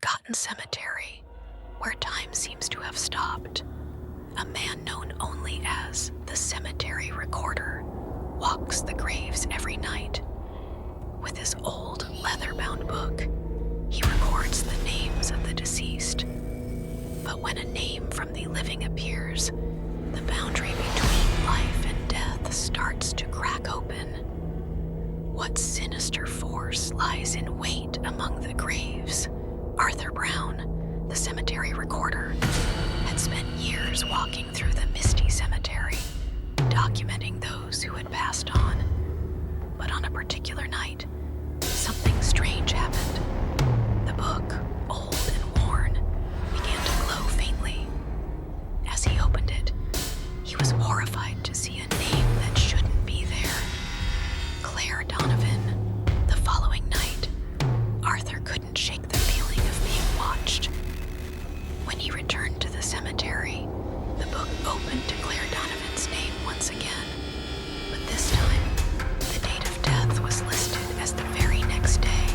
forgotten cemetery where time seems to have stopped, a man known only as the cemetery recorder walks the graves every night. With his old leather-bound book, he records the names of the deceased. But when a name from the living appears, the boundary between life and death starts to crack open. What sinister force lies in wait among the graves? Arthur Brown, the cemetery recorder, had spent years walking through the misty cemetery, documenting those who had passed on. But on a particular night, something strange happened. The book, old and worn, began to glow faintly. As he opened it, he was horrified to see a name that shouldn't be there. Claire Donovan. The following night, Arthur couldn't shake the feeling of being watched. When he returned to the cemetery, the book opened to Claire Donovan's name once again. But this time, the date of death was listed as the very next day.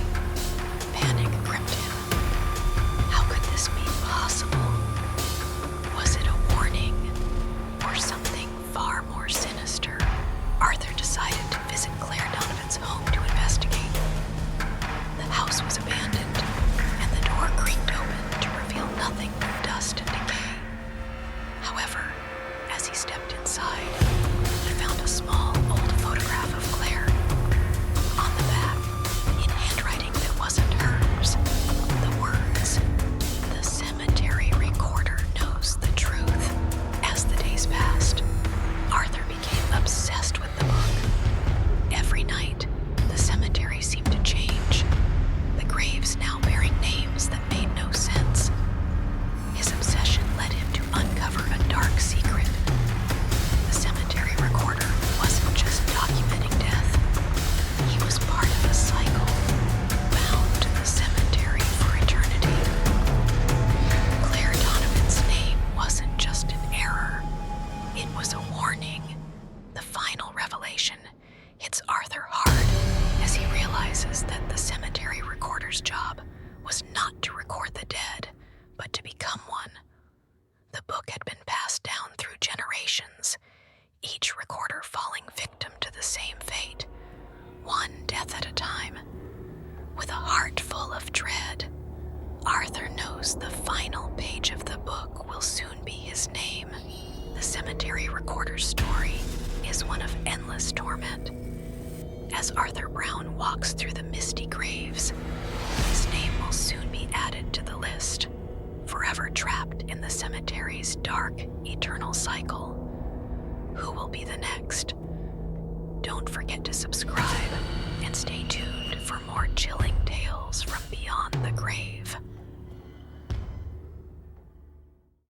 Panic gripped him. How could this be possible? Was it a warning or something far more sinister? Arthur decided to visit Claire Donovan's home to investigate. The house was abandoned, and the door creaked open to reveal nothing but dust and decay. However, as he stepped inside, he found a small old photograph of Claire. On the back, in handwriting that wasn't hers, the words, "The cemetery recorder knows the truth." As the days passed, Arthur became obsessed with the book. Every night, the cemetery seemed to change, the graves now bearing names that made no sense. His obsession led him to uncover a dark secret. The cemetery recorder wasn't just documenting death. He was part of a cycle, bound to the cemetery for eternity. Claire Donovan's name wasn't just an error. It was a warning. The final revelation hits Arthur hard as he realizes that the cemetery recorder's job was not to record the dead, but to become one. The book had been passed down through generations, each recorder falling victim to the same fate, one death at a time. With a heart full of dread, Arthur knows the final page of the book will soon be his name. The cemetery recorder's story is one of endless torment. As Arthur Brown walks through the misty graves, his name will soon be added to the list, forever trapped in the cemetery's dark, eternal cycle. Who will be the next? Don't forget to subscribe and stay tuned.